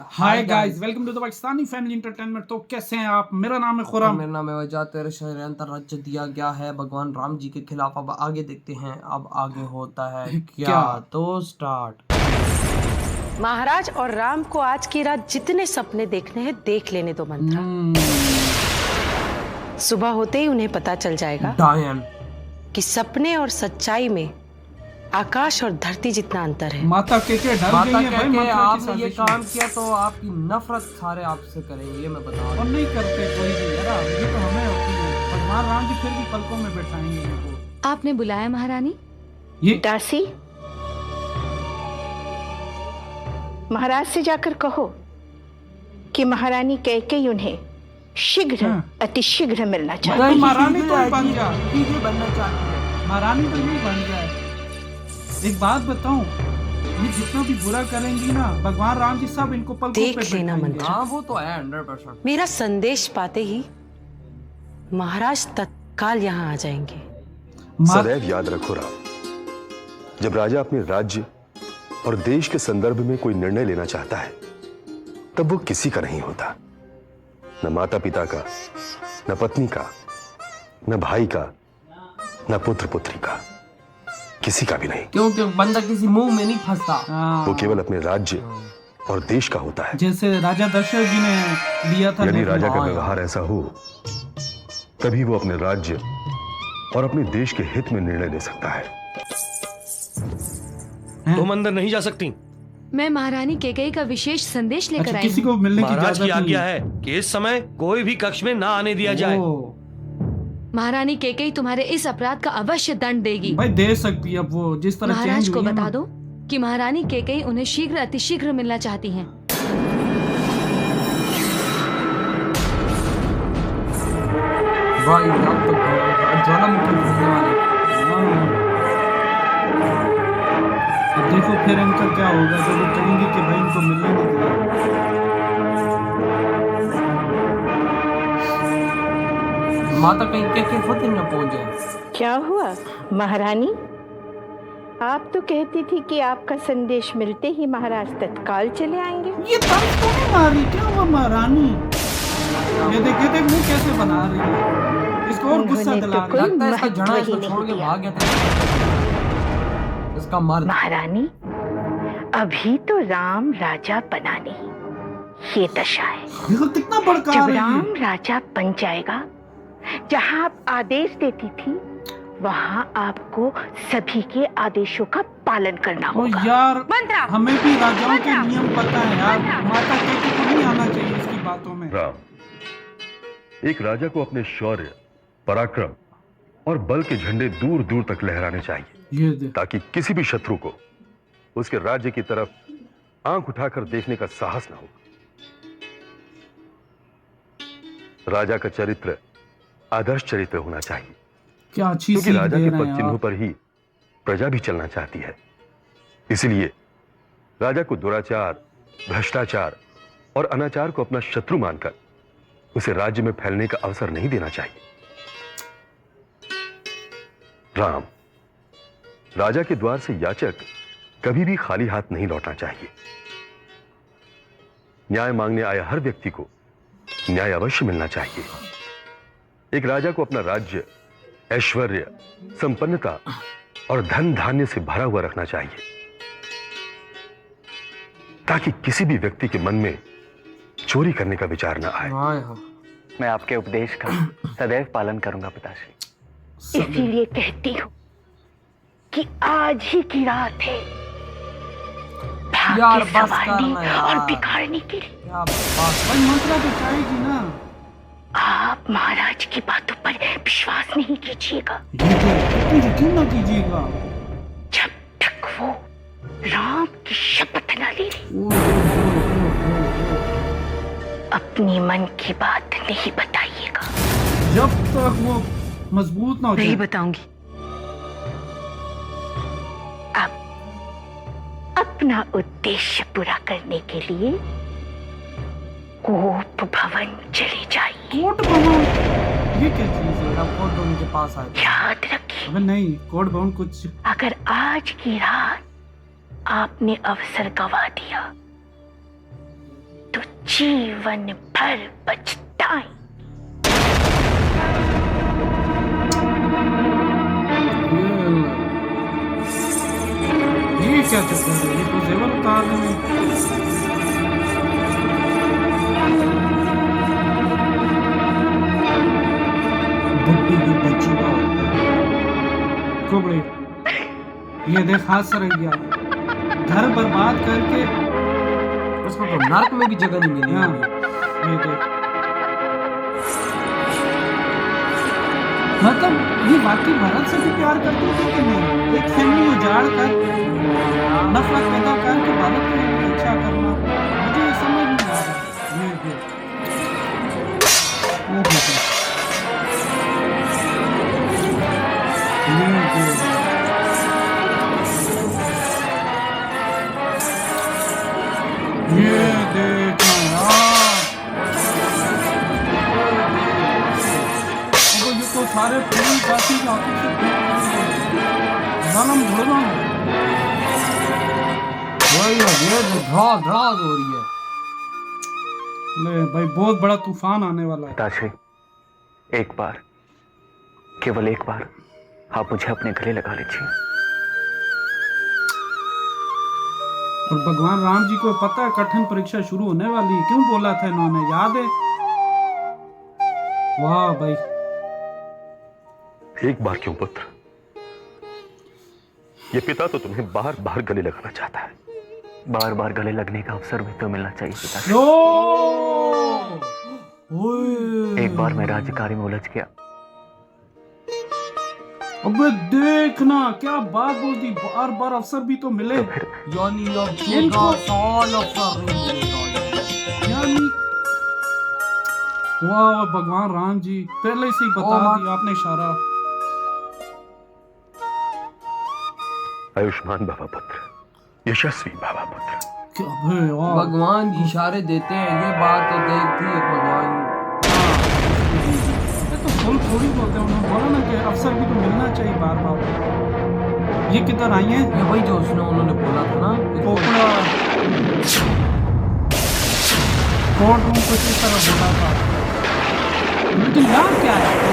Hi guys, welcome to the Pakistani family entertainment. तो कैसे हैं आप? मेरा नाम है खुरम। मेरा नाम है वजह। तेरे शहर अंतर्राज्य दिया गया है भगवान राम जी के खिलाफ। अब आगे देखते हैं अब आगे होता है क्या। तो स्टार्ट। महाराज और राम को आज की रात जितने सपने देखने हैं देख लेने दो मंत्रा। सुबह होते ही उन्हें पता चल जाएगा डायन कि सपने और सच्चाई में आकाश और धरती जितना अंतर है। माता के डर गई है भाई। के मंत्रा की आपने ये साजिश काम किया तो आपकी नफरत सारे आपसे करेंगे, मैं बता रहा और नहीं करते कोई भी यार। ये तो हमें होती है। भगवान राम जी फिर भी पलकों में बैठाएंगे इनको। आपने बुलाया महारानी? ये दासी, महाराज से जाकर कहो कि महारानी कैकेयी उन्हें शीघ्र अतिशीघ्र मिलना चाहिए। हूँ। महारानी तो बन जा, ये बनना चाहती है। महारानी तो नहीं बन जाए। एक बात बताऊं, ये जितना भी बुरा करेंगी ना, भगवान राम जी सब इनको पलकों पे देख लेना बैठाएंगे। मंत्रा। हाँ वो तो है 100%। मेरा संदेश पाते ही महाराज तत्काल यहाँ आ जाएंगे। सदैव याद रखो राम, जब राजा अपने राज्य और देश के संदर्भ में कोई निर्णय लेना चाहता है तब वो किसी का नहीं होता। न माता पिता का, न पत्नी का, न भाई का, न पुत्र पुत्री का, किसी का भी नहीं। क्योंकि बंदा किसी मुंह में नहीं फंसता। वो केवल अपने राज्य और देश का होता है। जैसे राजा दशरथ जी ने लिया था। यदि राजा का व्यवहार ऐसा हो तभी वो अपने राज्य और अपने देश के हित में निर्णय ले सकता है। तुम अंदर नहीं जा सकती। मैं महारानी कैकेयी का विशेष संदेश लेकर आई किसी हूँ। को मिलने की महाराज की इजाजत नहीं आज्ञा है कि इस समय कोई भी कक्ष में ना आने दिया जाए। महारानी कैकेयी तुम्हारे इस अपराध का अवश्य दंड देगी। भाई दे सकती है। अब वो जिस तरह महाराज चेंज को हुई है बता ना। दो कि महारानी कैकेयी उन्हें शीघ्र अतिशीघ्र मिलना चाहती हैं। भाई अब तो ज्वालामुखी फूटने वाली। अब देखो फिर इनका क्या होगा जब वो कहेंगे कि भाई इनको मिलने नहीं दिया। माता कहीं के खुद न पहुंच जाए। क्या हुआ महारानी? आप तो कहती थी कि आपका संदेश मिलते ही महाराज तत्काल चले आएंगे। ये तंज तो नहीं मारी क्या हुआ महारानी? ये देख मुंह कैसे बना रही है। इसको और गुस्सा उन्होंने दिला तो रही है। कोई लगता है इसका महत्व जड़ा ही इसको नहीं छोड़ के दिया। भाग गया था इसका मर्द। महारानी, अभी तो राम राजा बना नहीं, ये दशा है। देखो कितना भड़का जब रही राम है। राजा बन जाएगा, जहाँ आप आदेश देती थी वहाँ आपको सभी के आदेशों का पालन करना ओ होगा। यार, मंत्रा! हमें भी राजाओं के मंत्रा! नियम पता है यार। मंत्रा! माता कैकेयी को नहीं आना चाहिए इसकी बातों में। राम, एक राजा को अपने शौर्य, पराक्रम और बल के झंडे दूर दूर तक लहराने चाहिए ये दे। ताकि किसी भी शत्रु को उसके राज्य की तरफ आंख उठाकर देखने का साहस न हो। राजा का चरित्र आदर्श चरित्र होना चाहिए, क्या अच्छी क्योंकि सीख राजा दे के रहे पद हैं चिन्हों आप। पर ही प्रजा भी चलना चाहती है। इसलिए राजा को दुराचार, भ्रष्टाचार और अनाचार को अपना शत्रु मानकर उसे राज्य में फैलने का अवसर नहीं देना चाहिए। राम, राजा के द्वार से याचक कभी भी खाली हाथ नहीं लौटना चाहिए। न्याय मांगने आए हर व्यक्ति को न्याय अवश्य मिलना चाहिए। एक राजा को अपना राज्य ऐश्वर्य, संपन्नता और धन धान्य से भरा हुआ रखना चाहिए ताकि किसी भी व्यक्ति के मन में चोरी करने का विचार न आए। मैं आपके उपदेश का सदैव पालन करूंगा पिताश्री। इसीलिए कहती हूँ कि आज ही की रात है यार, भाग्य बस संवारने करना यार। और बिगाड़ने के लिए। क्या बात। भाई मंत्रा तो चाहेगी ना। आप महाराज की बातों पर विश्वास नहीं कीजिएगा ये तो यकीन ना कीजिएगा। जब तक वो राम की शपथ न ले ले। अपनी मन की बात नहीं बताइएगा। जब तक वो मजबूत ना हो नहीं जाए। बताऊंगी। अब अपना उद्देश्य पूरा करने के लिए कोप भवन चले जाइए। कोट भवन ये क्या चीज है? कोर्ट उनके पास आए। याद रखिए, अबे नहीं, कोट भवन कुछ अगर आज की रात आपने अवसर गवा दिया जीवन भर पछताएं। ये क्या चक्कर है? ये तो जेवर उतार रहे हैं। बुड्ढी की बच्ची का कुबड़े, ये देख हाथ सरक गया, घर बर्बाद करके। उसको तो नर्क में भी जगह नहीं मिली हाँ, होगी। ये देख, मतलब ये वाकई भारत से भी प्यार करती थी कि नहीं? एक फैमिली उजाड़ कर, नफरत पैदा करके भारत के लिए अच्छा करना, मुझे ये समझ नहीं आ रहा। ये देख, वो देखो, ये देख, ये देखना यार, अब ये तो सारे प्रेम काफी जाते से धर्म धर्म वही है, ये ड्राज हो रही है। ले भाई, बहुत बड़ा तूफान आने वाला है। पिताश्री, एक बार, केवल एक बार आप मुझे अपने गले लगा लीजिए। और भगवान राम जी को पता है कठिन परीक्षा शुरू होने वाली है, क्यों बोला था इन्होंने, याद है? वाह भाई, एक बार क्यों पुत्र, ये पिता तो तुम्हें बार बार गले लगाना चाहता है। बार बार गले लगने का अवसर भी तो मिलना चाहिए पिताश्री। ओए, एक बार मैं राज्यकारी में उलझ गया, अबे देखना क्या बात बोल दी, बार बार अवसर भी तो मिले। तो फिर यानी अब इनको- 14 साल अवसर नहीं मिलेगा। यानी वाह, भगवान राम जी पहले से ही बता और- दिया आपने इशारा। आयुष्मान बाबा पुत्र, यशस्वी बाबा पुत्र। क्या बे, वाह। भगवान जी इशारे देते हैं, ये बात तो देखती है भगवान। ये तो फुल थोड़ी बोलते हैं, उन्होंने बोला ना कि अवसर भी तो मिलना चाहिए बार बार। ये किधर आई है? ये वही जो उन्होंने बोला था ना, कोपड़ा कोर्ट रूम कुछ इस तरह बोला था, लेकिन यार क्या है?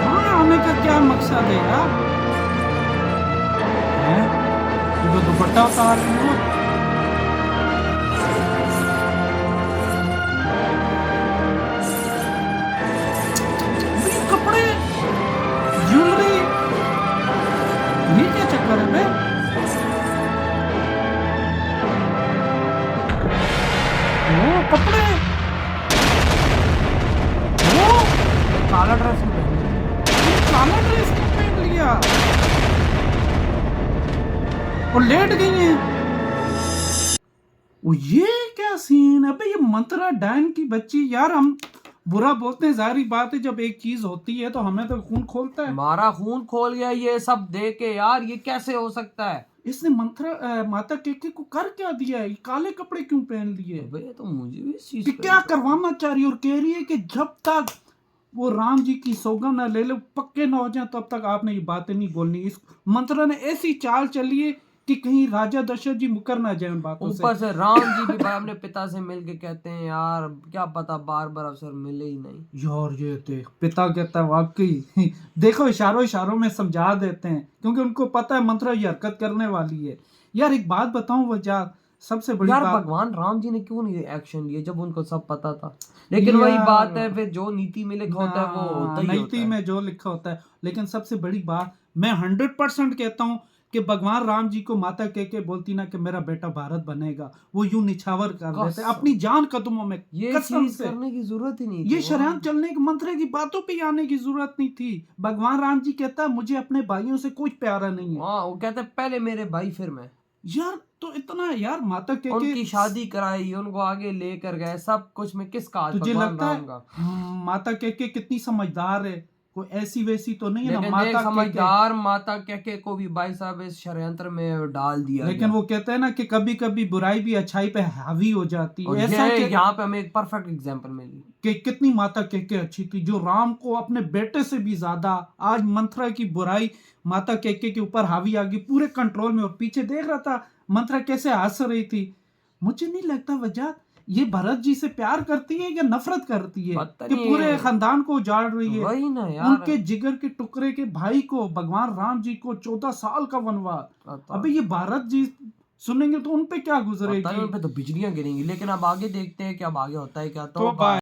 हाँ, आने का क्या मकसद है यार? हैं? ये तो दुपट्टा उतार रही हो। ये कपड़े, ज्वेलरी, ये क्या चक्कर है बे? वो कपड़े, वो काला ड्रेस में पहने। काला ड्रेस क्यों पहन लिया और लेट गई हैं? ओ ये क्या सीन है बे? ये मंत्रा डैन की बच्ची यार, हम बुरा बोलते हैं, जाहिर बात है, जब एक चीज होती है तो हमें तो खून खोलता है। हमारा खून खोल गया ये सब देख के यार, ये कैसे हो सकता है? इसने मंत्रा माता केके को कर क्या दिया है? ये काले कपड़े क्यों पहन लिए? अबे तो मुझे भी इस चीज कि पे- क्या करवाना चाह रही है, और कह रही है कि जब तक वो राम जी की सौगंध ना ले लो, पक्के ना हो जाए, तब तक आपने ये बातें नहीं बोलनी। इस मंत्रा ने ऐसी चाल चली है कि कहीं राजा दशरथ जी मुकर ना जाए उन बातों ऊपर से। से राम जी भी अपने पिता से मिलके कहते हैं यार, क्या पता बार बार अवसर मिले ही नहीं। यार ये देख, पिता कहता है वाकई देखो, इशारों इशारों में समझा देते हैं, क्योंकि उनको पता है मंत्रा ये हरकत करने वाली है। यार एक बात बताऊं वजह, सबसे बड़ी यार बात, भगवान राम जी ने क्यों नहीं एक्शन लिए जब उनको सब पता था? लेकिन यार, वही बात है, फिर जो नीति में लिखा होता है वो होता ही होता नीति है। में जो लिखा होता है। लेकिन सबसे बड़ी बात, मैं 100% कहता हूँ कि भगवान राम जी को माता के बोलती ना कि मेरा बेटा भारत बनेगा, वो यूं निछावर कर देते कसम। अपनी जान कदमों में। ये कसम चीज से करने की जरूरत ही नहीं थी। ये शरयान चलने के मंत्र की बातों पे आने की जरूरत नहीं थी। भगवान राम जी कहता है मुझे अपने भाइयों से कुछ प्यारा नहीं है। हाँ, वो कहते हैं पहले मेरे भाई फिर मैं। यार तो इतना यार माता उनकी शादी कराई, उनको आगे लेकर गए, सब कुछ में किसका हाथ? तुझे भगवान लगता राम है का। माता के कितनी समझदार है कोई ऐसी वैसी तो नहीं है ना लेकिन माता देख कैके। समझदार माता कैके को भी भाई साहब इस षड्यंत्र में डाल दिया लेकिन गया। वो कहते हैं ना कि कभी कभी बुराई भी अच्छाई पे हावी हो जाती और है। ऐसा ये कि यहाँ पे हमें एक परफेक्ट एग्जांपल मिली कि कितनी माता कैके अच्छी थी, जो राम को अपने बेटे से भी ज्यादा, आज मंथरा की बुराई माता कैके के ऊपर हावी आ गई पूरे कंट्रोल में। और पीछे देख रहा था मंथरा कैसे हंस रही थी। मुझे नहीं लगता वजह ये भरत जी से प्यार करती है या नफरत करती है पता कि नहीं पूरे है। खानदान को उजाड़ रही है। वही ना यार, उनके जिगर के टुकड़े के भाई को, भगवान राम जी को 14 साल का वनवास। पता अबे ये भारत जी सुनेंगे तो उन पे क्या पता नहीं, गुजरेगी। उन पे तो बिजलियां गिरेंगी। लेकिन अब आगे देखते हैं कि अब आगे होता है क्या। तो बाय।